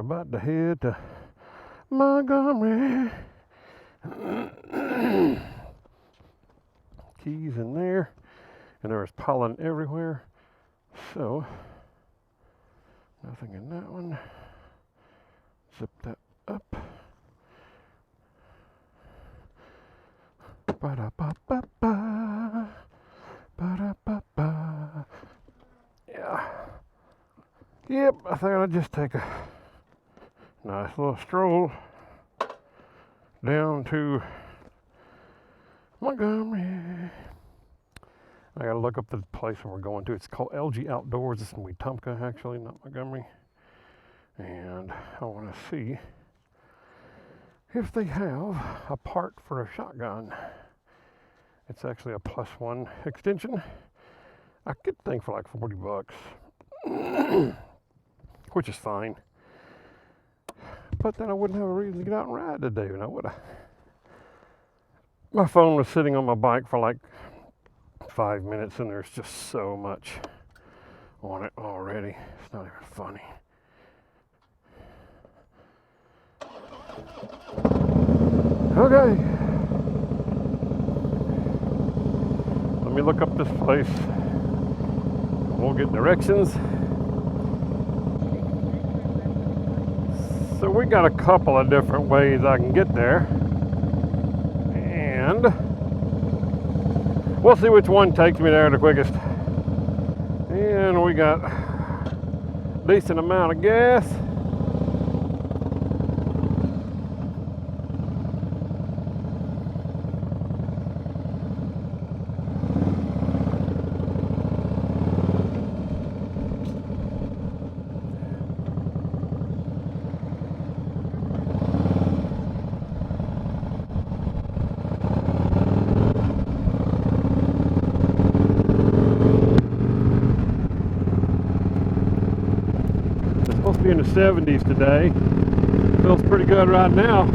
about to head to Montgomery. Keys in there, and there was pollen everywhere. So, nothing in that one. Zip that up. Ba-da-ba-ba-ba. Ba-da-ba-ba. Yeah. Yep, I think I'll just take a nice little stroll down to Montgomery. I gotta look up the place where we're going to. It's called LG Outdoors. It's in Wetumpka, actually, not Montgomery. And I want to see if they have a part for a shotgun. It's actually a +1 extension. I could think for like $40, which is fine. But then I wouldn't have a reason to get out and ride today, would I? My phone was sitting on my bike for like 5 minutes, and there's just so much on it already. It's not even funny. Okay. Let me look up this place. We'll get directions. So we got a couple of different ways I can get there. And we'll see which one takes me there the quickest. And we got a decent amount of gas. In the 70s today. Feels pretty good right now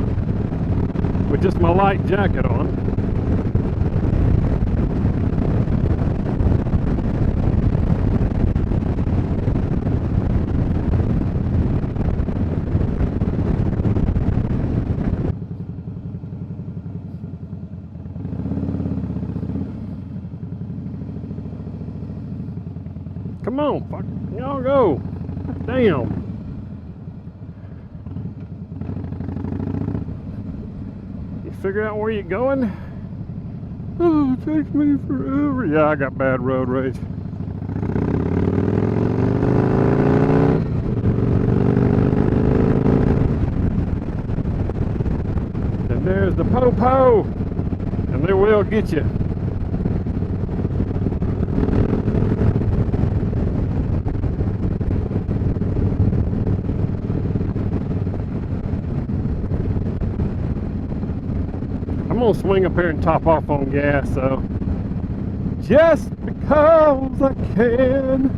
with just my light jacket on. Come on, fuck, y'all go. Damn. Figure out where you're going? Oh, it takes me forever. Yeah, I got bad road rage. And there's the po-po, and they will get you. I'm gonna swing up here and top off on gas, so just because I can.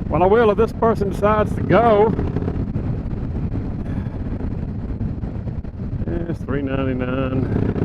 Well, I will if this person decides to go. It's $3.99.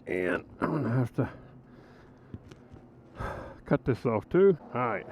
And I'm gonna have to cut this off too. All right.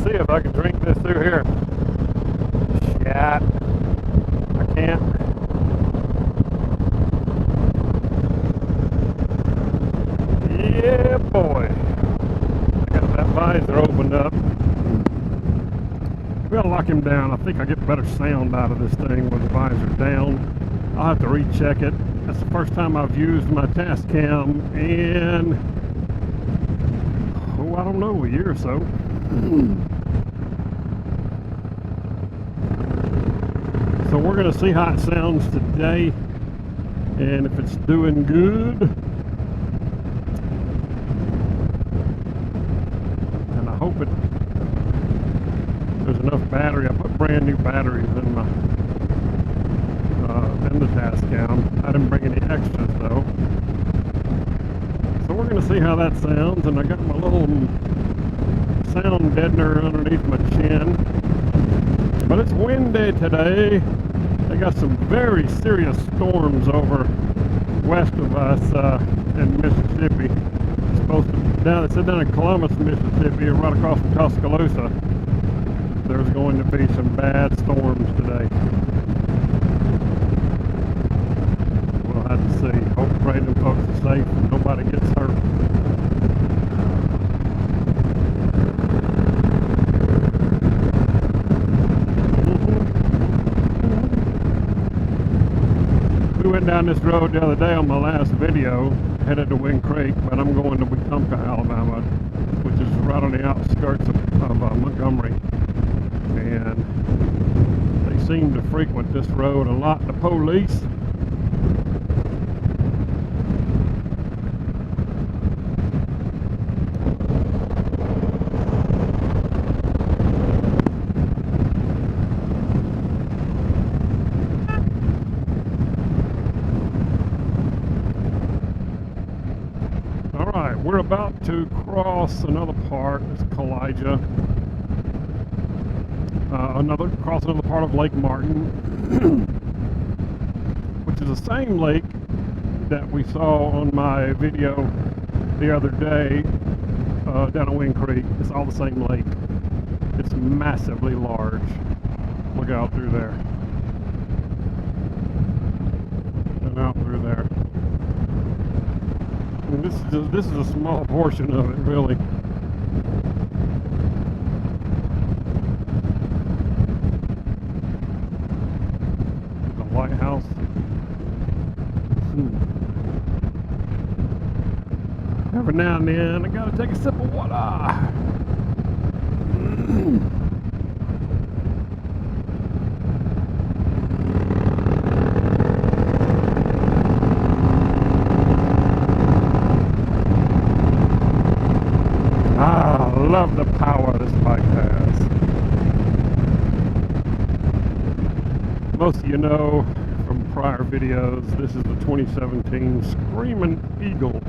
See if I can drink this through here. Shit. I can't. Yeah, boy. I got that visor opened up. We'll lock him down. I think I get better sound out of this thing with the visor down. I'll have to recheck it. That's the first time I've used my task cam in, oh, I don't know, a year or so. So we're going to see how it sounds today and if it's doing good. And I hope there's enough battery. I put brand new batteries in the task cam. I didn't bring any extras though. So we're going to see how that sounds. And I got my little sound deadener underneath my chin. But it's windy today. They got some very serious storms over west of us in Mississippi. It's supposed to it said down in Columbus, Mississippi, right across from Tuscaloosa. There's going to be some bad storms today. We'll have to see. Hope, pray them folks are safe and nobody gets hurt. We went down this road the other day on my last video, headed to Wind Creek, but I'm going to Wetumpka, Alabama, which is right on the outskirts of Montgomery. And they seem to frequent this road a lot. The police. Alright, we're about to cross another part. It's Kalijah. Cross another part of Lake Martin, which is the same lake that we saw on my video the other day down at Wind Creek. It's all the same lake. It's massively large. Look out through there. And out through there. And this is a small portion of it, really. White House. Every now and then I gotta take a sip of water. I love the power this bike has. Most of you know from prior videos, this is the 2017 Screaming Eagle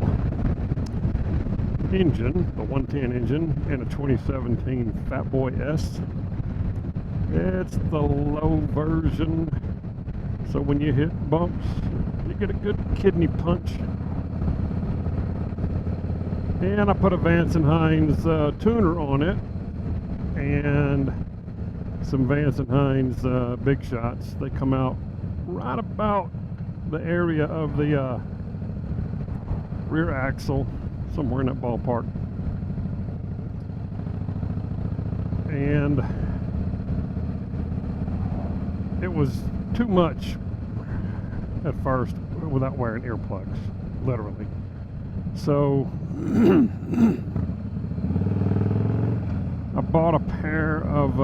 engine, the 110 engine, and a 2017 FatBoy S. It's the low version, so when you hit bumps, you get a good kidney punch. And I put a Vance & Hines tuner on it, and some Vance & Hines big shots. They come out right about the area of the rear axle, somewhere in that ballpark. And it was too much at first without wearing earplugs, literally. So I bought a pair of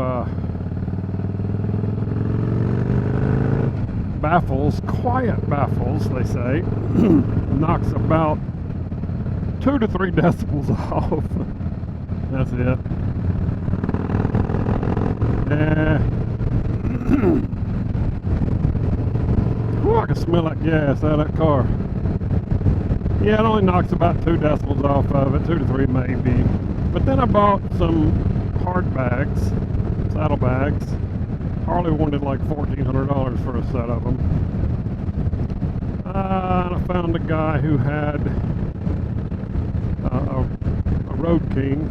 baffles, quiet baffles, they say. Knocks about 2 to 3 decibels off. That's it. Ooh, I can smell that gas out of that car. Yeah, it only knocks about 2 decibels off of it, 2 to 3 maybe. But then I bought some hard bags, saddle bags. Harley wanted like $1,400 for a set of them. And I found a guy who had a Road King,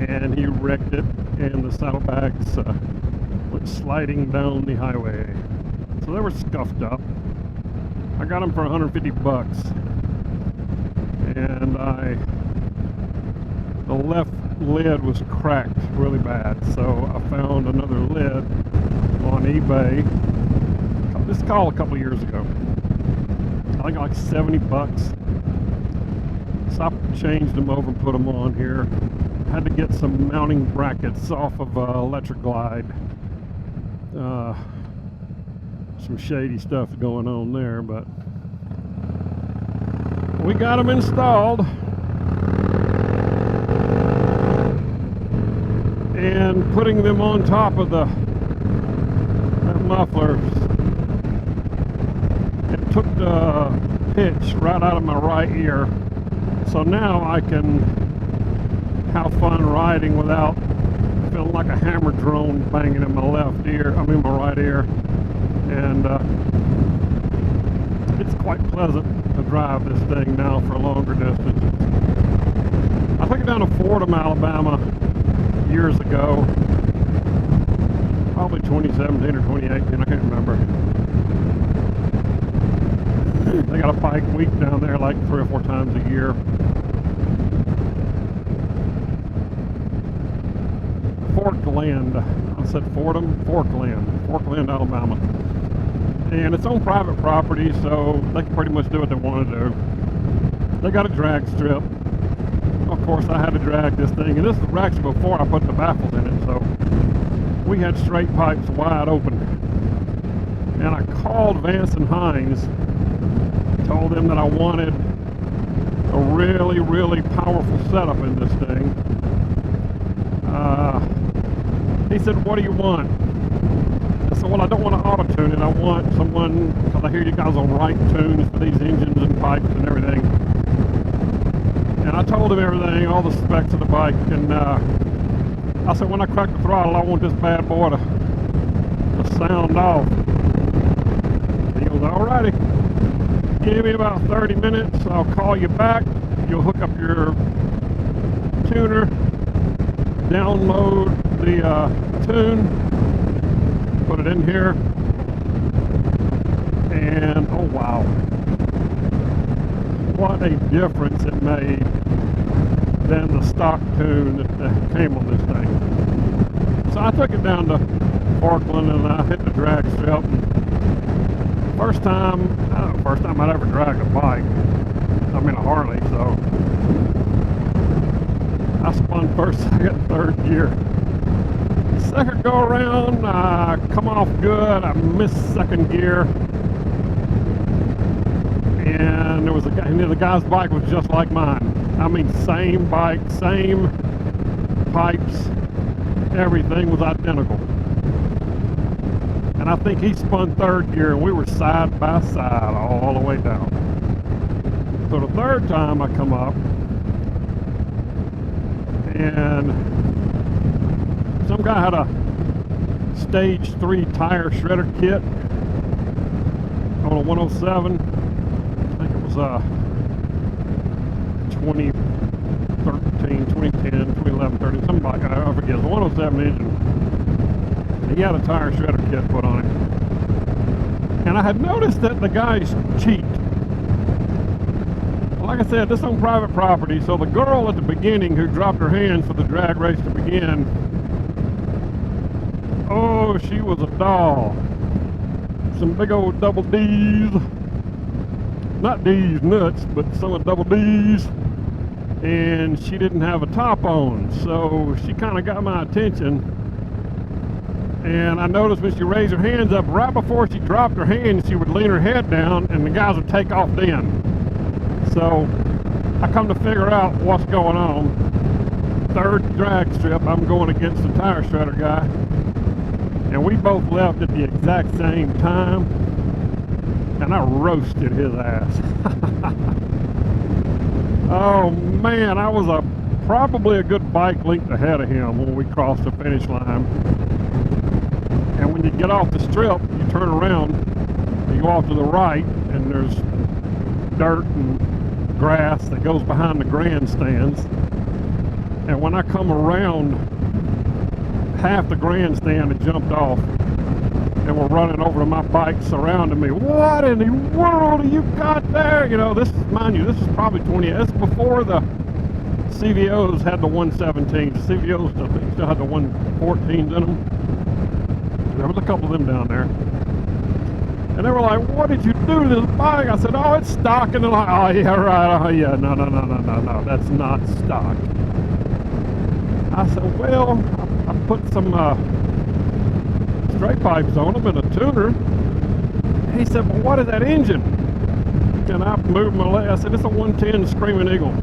and he wrecked it, and the saddlebags went sliding down the highway. So they were scuffed up. I got them for 150 bucks. And the left lid was cracked really bad. So I found another lid on eBay. This call a couple years ago. I think like 70 bucks. So I changed them over and put them on here. Had to get some mounting brackets off of Electric Glide. Some shady stuff going on there, but we got them installed. And putting them on top of that muffler, it took the pitch right out of my right ear. So now I can have fun riding without feeling like a hammer drone banging in my left ear, my right ear. And it's quite pleasant to drive this thing now for longer distances. I took it down to Fordham, Alabama years ago, probably 2017 or 2018, I can't remember. They got a bike week down there like 3 or 4 times a year. Forkland, I said Fordham, Forkland, Alabama. And it's on private property, so they can pretty much do what they want to do. They got a drag strip. Of course, I had to drag this thing, and this was actually before I put the baffles in it, so we had straight pipes wide open. And I called Vance and Hines, told them that I wanted a really, really powerful setup in this thing. He said, "What do you want?" I said, "Well, I don't want to auto-tune it. I want someone, because I hear you guys will write tunes for these engines and pipes and everything." And I told him everything, all the specs of the bike, and I said, "When I crack the throttle, I want this bad boy to sound off." He goes, "Alrighty, give me about 30 minutes, I'll call you back, you'll hook up your tuner, download the tune, put it in here, and oh wow, what a difference it made than the stock tune that came on this thing." So I took it down to Parkland and I hit the drag strip. First time I'd ever dragged a bike. I'm in a Harley, so I spun first, second, third gear. Second go around, I come off good. I missed second gear, and there was a guy. And the guy's bike was just like mine. I mean, same bike, same pipes, everything was identical. And I think he spun third gear, and we were side by side all the way down. So the third time I come up, and some guy had a stage 3 tire shredder kit on a 107. I think it was 2013, 2010, 2011, 13, some bike, I forget. It was a 107 engine. He had a tire shredder kit put on it. And I had noticed that the guys cheat. Like I said, this is on private property, so the girl at the beginning who dropped her hands for the drag race to begin, oh, she was a doll. Some big old double D's. Not D's nuts, but some of double D's. And she didn't have a top on, so she kind of got my attention. And I noticed when she raised her hands up, right before she dropped her hands, she would lean her head down and the guys would take off then. So I come to figure out what's going on. Third drag strip, I'm going against the tire shredder guy. And we both left at the exact same time. And I roasted his ass. Oh man, I was probably a good bike length ahead of him when we crossed the finish line. And when you get off the strip, you turn around, you go off to the right, and there's dirt and grass that goes behind the grandstands. And when I come around half the grandstand had jumped off and were running over to my bike, surrounding me. What in the world have you got there? You know, this, mind you, this is probably 20, this is before the CVOs had the 117s. The CVOs still had the 114s in them. There was a couple of them down there. And they were like, what did you do to this bike? I said, oh, it's stock. And they're like, oh, yeah, right. Oh, yeah, no, that's not stock. I said, well, I put some straight pipes on them and a tuner. And he said, well, what is that engine? And I moved my leg. I said, it's a 110 Screaming Eagle.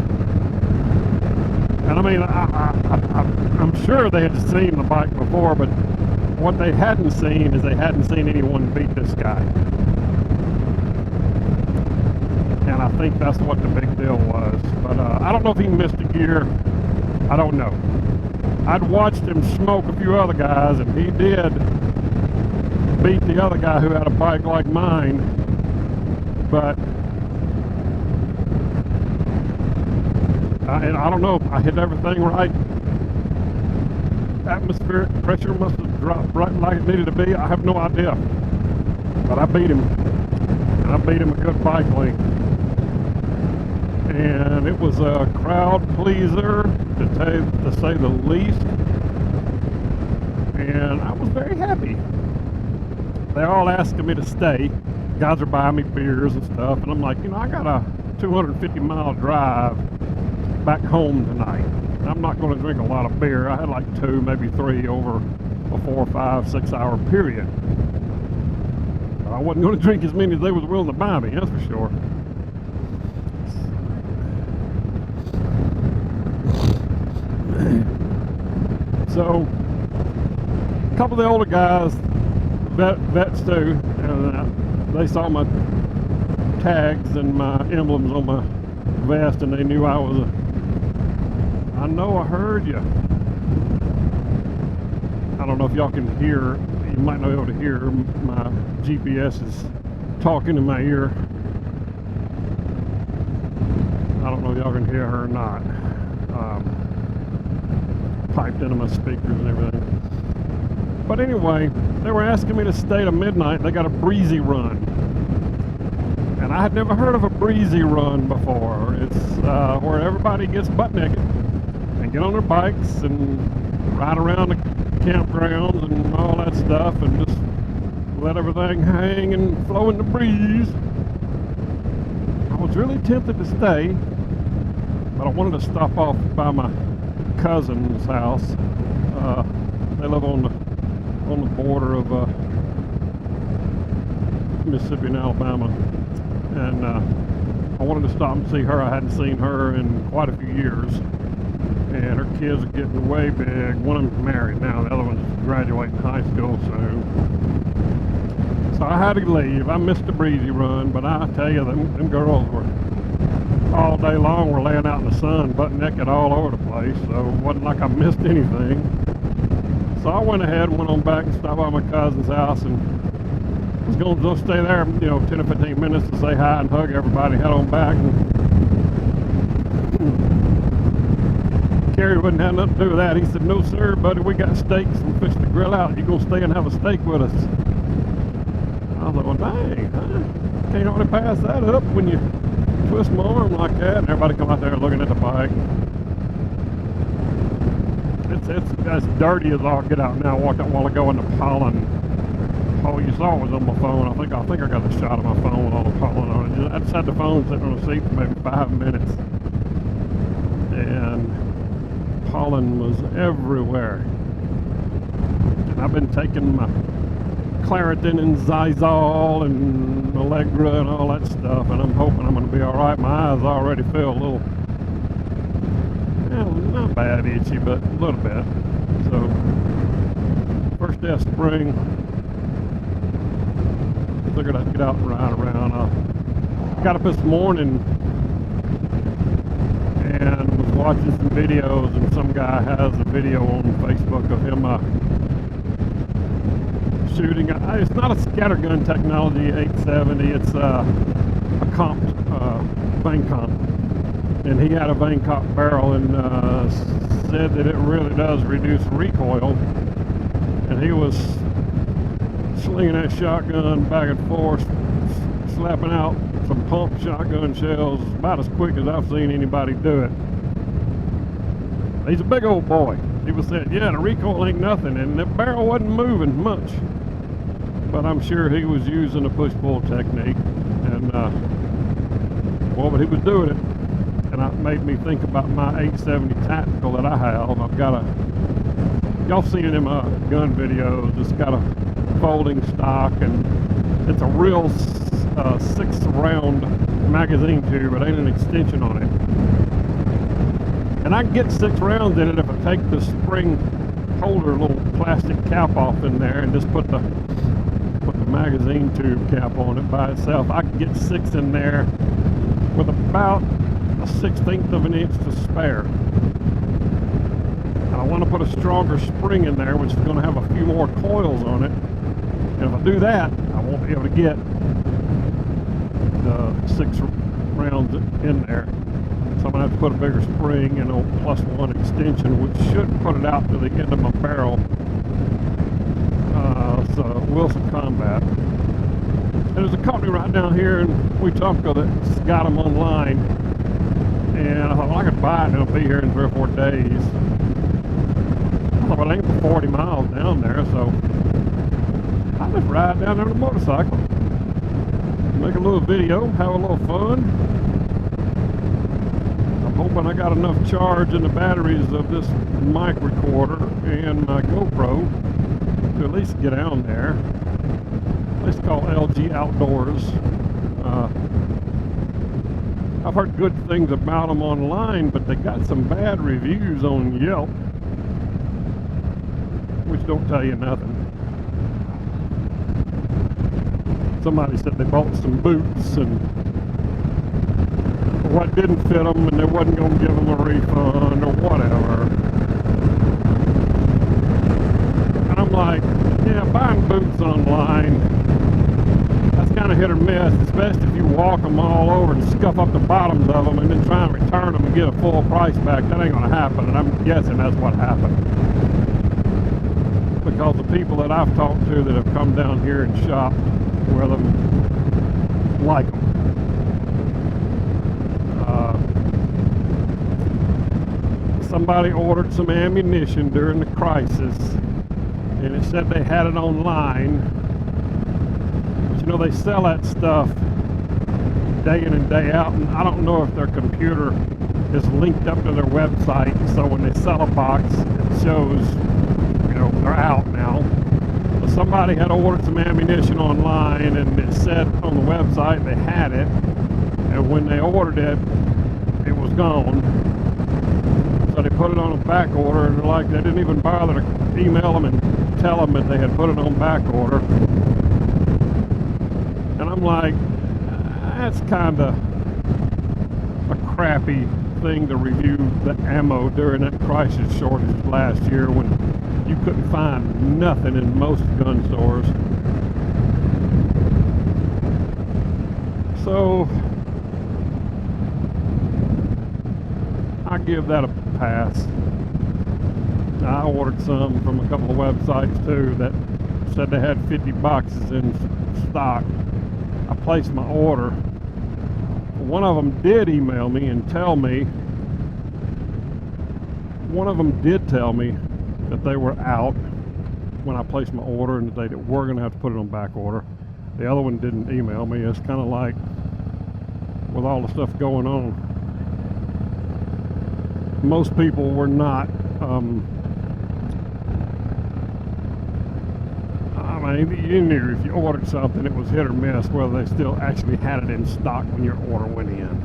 And I mean, I'm sure they had seen the bike before, but what they hadn't seen is they hadn't seen anyone beat this guy. And I think that's what the big deal was. But I don't know if he missed a gear. I don't know. I'd watched him smoke a few other guys, and he did beat the other guy who had a bike like mine. But and I don't know, I hit everything right. Atmospheric pressure must have dropped right like it needed to be. I have no idea. But I beat him. And I beat him a good bike length. And it was a crowd pleaser, to say the least. And I was very happy. They're all asking me to stay. Guys are buying me beers and stuff. And I'm like, you know, I got a 250-mile drive back home tonight. I'm not going to drink a lot of beer. I had like 2, maybe 3 over a 4, 5, 6 hour period. But I wasn't going to drink as many as they was willing to buy me, that's for sure. So, a couple of the older guys, vets too, and they saw my tags and my emblems on my vest, and they knew I was I know I heard you. I don't know if y'all can hear, you might not be able to hear, my GPS is talking in my ear. I don't know if y'all can hear her or not. Piped into my speakers and everything. But anyway, they were asking me to stay to midnight. They got a breezy run. And I had never heard of a breezy run before. It's where everybody gets butt naked and get on their bikes and ride around the campgrounds and all that stuff and just let everything hang and flow in the breeze. I was really tempted to stay, but I wanted to stop off by my cousin's house. They live on the border of Mississippi and Alabama, and I wanted to stop and see her. I hadn't seen her in quite a few years, and her kids are getting way big. One of them's married now, the other one's graduating high school soon. So I had to leave. I missed the breezy run, but I tell you, them girls were all day long. We're laying out in the sun, butt naked all over the place, so it wasn't like I missed anything. So I went ahead and went on back and stopped by my cousin's house, and was going to stay there, you know, 10 or 15 minutes to say hi and hug everybody, head on back. And Kerry wouldn't have nothing to do with that. He said, no sir, buddy, we got steaks and fish to grill out. You gonna stay and have a steak with us? I was like, well, dang, huh? Can't hardly pass that up when you twist my arm like that. And everybody come out there looking at the bike. It's as dirty as all get out now. I walked out a while ago in the pollen. All you saw was on my phone. I think I got a shot of my phone with all the pollen on it. I just had the phone sitting on the seat for maybe 5 minutes. And pollen was everywhere. And I've been taking my Claritin and Zizal and Allegra and all that stuff, and I'm hoping I'm going to be all right. My eyes already feel a little, well, not bad itchy, but a little bit. So, first day of spring, figured I'd get out and ride around. I got up this morning and was watching some videos, and some guy has a video on Facebook of him shooting. It's not a scattergun technology 870, it's a comp, vane comp. And he had a vane comp barrel and said that it really does reduce recoil. and he was slinging that shotgun back and forth, slapping out some pump shotgun shells about as quick as I've seen anybody do it. He's a big old boy. He was saying, yeah, the recoil ain't nothing, and the barrel wasn't moving much. But I'm sure he was using a push-pull technique, and well, but he was doing it. And it made me think about my 870 Tactical that I have. I've got a, y'all seen it in my gun videos, it's got a folding stock, and it's a real 6-round magazine tube. It ain't an extension on it. And I can get 6 rounds in it if I take the spring holder little plastic cap off in there and just put the magazine tube cap on it by itself. I can get 6 in there with about a 1/16 of an inch to spare. And I want to put a stronger spring in there, which is going to have a few more coils on it. And if I do that, I won't be able to get the 6 rounds in there. So I'm going to have to put a bigger spring and a +1 extension, which should put it out to the end of my barrel. It's Wilson Combat. And there's a company right down here in Wetumpka that's got them online. And I thought, well, I could buy it and it'll be here in 3 or 4 days. I thought, well, it ain't for 40 miles down there, so I just ride down there on a motorcycle. Make a little video, have a little fun. I'm hoping I got enough charge in the batteries of this mic recorder and my GoPro to at least get down there. It's called LG Outdoors. I've heard good things about them online, but they got some bad reviews on Yelp, which don't tell you nothing. Somebody said they bought some boots and what didn't fit them, and they wasn't going to give them a refund or whatever. And I'm like, yeah, buying boots online, that's kind of hit or miss. It's best if you walk them all over and scuff up the bottoms of them and then try and return them and get a full price back. That ain't going to happen, and I'm guessing that's what happened. Because the people that I've talked to that have come down here and shopped with them like them. Somebody ordered some ammunition during the crisis, and it said they had it online. But you know, they sell that stuff day in and day out, and I don't know if their computer is linked up to their website, so when they sell a box, it shows, you know, they're out now. But somebody had ordered some ammunition online, and it said on the website they had it, and when they ordered it, it was gone. So they put it on a back order, and like they didn't even bother to email them and tell them that they had put it on back order. And I'm like, that's kind of a crappy thing to review the ammo during that crisis shortage last year when you couldn't find nothing in most gun stores. So I give that a pass. I ordered some from a couple of websites too that said they had 50 boxes in stock. I placed my order. One of them did email me and tell me, that they were out when I placed my order and that they were going to have to put it on back order. The other one didn't email me. It's kind of like with all the stuff going on, most people were not I mean, you knew if you ordered something it was hit or miss whether they still actually had it in stock when your order went in.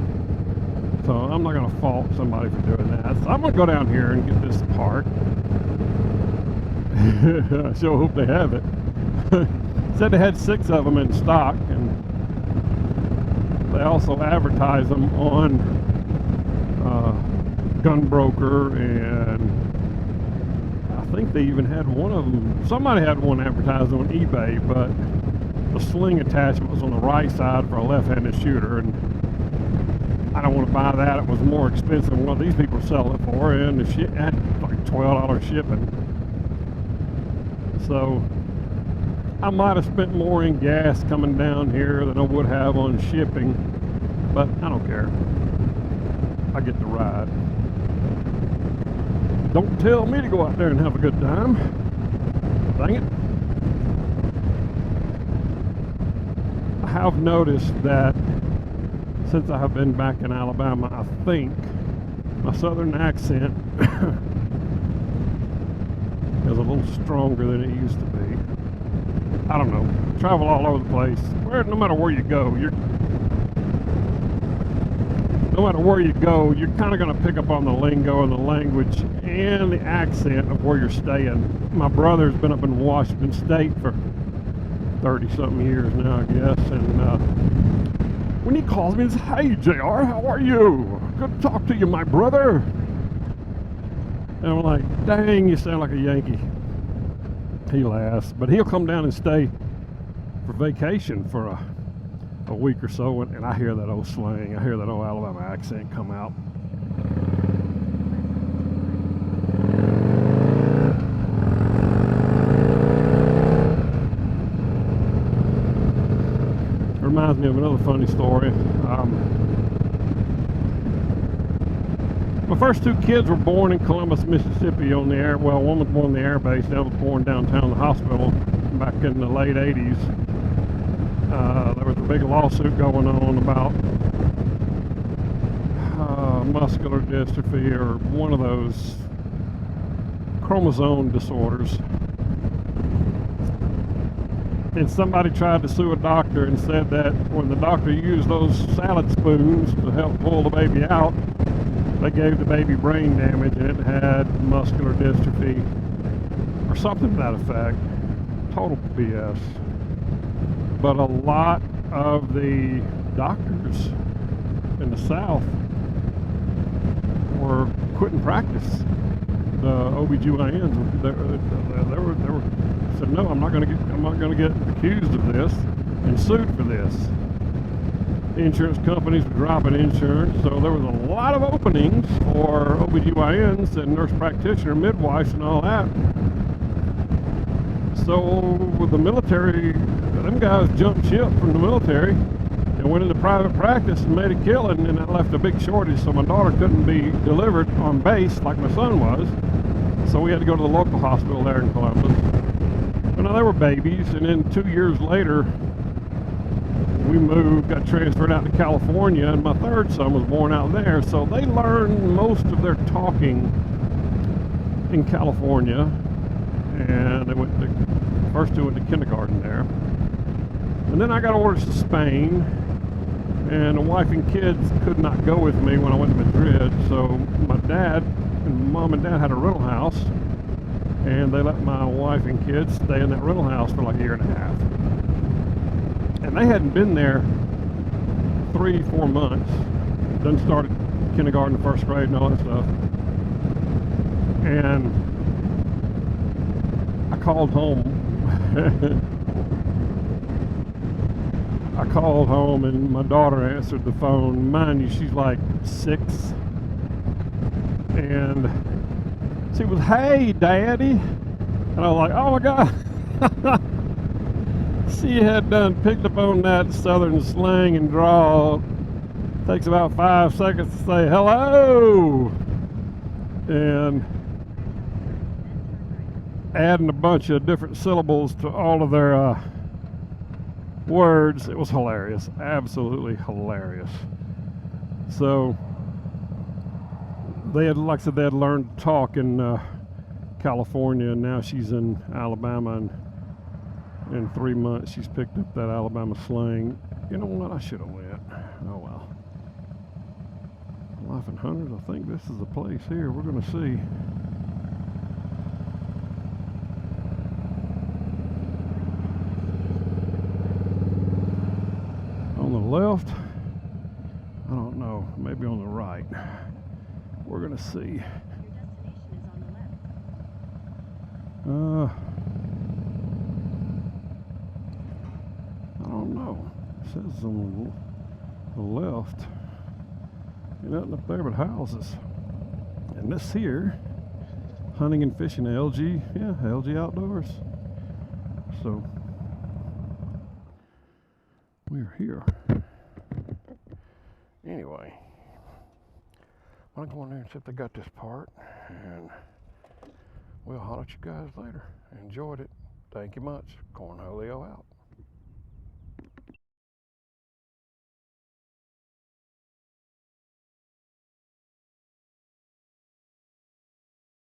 So I'm not going to fault somebody for doing that. So I'm going to go down here and get this part. I sure hope they have it. Said they had 6 of them in stock, and they also advertise them on Gunbroker, and I think they even had one of them, somebody had one advertised on eBay, but the sling attachment was on the right side for a left-handed shooter, and I don't want to buy that. It was more expensive than what these people sell it for, and the shit had like $12 shipping. So I might have spent more in gas coming down here than I would have on shipping, but I don't care. I get to ride. Don't tell me to go out there and have a good time. Dang it. I have noticed that since I have been back in Alabama, I think my southern accent is a little stronger than it used to be. I don't know. Travel all over the place. No matter where you go, you're kind of going to pick up on the lingo and the language and the accent of where you're staying. My brother's been up in Washington State for 30-something years now, I guess, and when he calls me, he says, "Hey, JR, how are you? Good to talk to you, my brother." And I'm like, "Dang, you sound like a Yankee." He laughs, but he'll come down and stay for vacation for a week or so, and I hear that old slang. I hear that old Alabama accent come out. Reminds me of another funny story. My first two kids were born in Columbus, Mississippi on the air. Well, one was born in the air base, the other was born downtown the hospital back in the late 80s. There was a big lawsuit going on about muscular dystrophy, or one of those chromosome disorders. And somebody tried to sue a doctor and said that when the doctor used those salad spoons to help pull the baby out, they gave the baby brain damage and it had muscular dystrophy or something to that effect. Total BS. But a lot of the doctors in the South were quitting practice. The OBGYNs, they said, "No, I'm not going to get accused of this and sued for this." The insurance companies were dropping insurance, so there was a lot of openings for OBGYNs and nurse practitioner, midwives, and all that. So with the military, them guys jumped ship from the military and went into private practice and made a killing, and that left a big shortage, so my daughter couldn't be delivered on base like my son was. So we had to go to the local hospital there in Columbus. But now they were babies, and then 2 years later, we moved, got transferred out to California, and my third son was born out there. So they learned most of their talking in California, and they first two went to kindergarten there. And then I got orders to Spain, and the wife and kids could not go with me when I went to Madrid. So my dad and mom and dad had a rental house, and they let my wife and kids stay in that rental house for like a year and a half. And they hadn't been there 3-4 months. Done started kindergarten, first grade, and all that stuff. And I called home. I called home, and my daughter answered the phone. Mind you, she's like 6. And she was, "Hey, Daddy." And I was like, "Oh my God." She had done picked up on that southern slang and drawl. Takes about 5 seconds to say hello. And adding a bunch of different syllables to all of their words. It was hilarious. Absolutely hilarious. So they had, like I said, they had learned to talk in California, and now she's in Alabama, and in 3 months she's picked up that Alabama slang. You know what? I should have went. Oh well. Life and Hunters, I think this is the place here. We're going to see. On the left, I don't know, maybe on the right. We're going to see. I don't know. It says on the left. Nothing up there but houses. And this here, hunting and fishing, LG, yeah, LG Outdoors. So we're here. Anyway, I'm gonna go in there and see if they got this part, and we'll holler at you guys later. Enjoyed it. Thank you much. Cornholio out.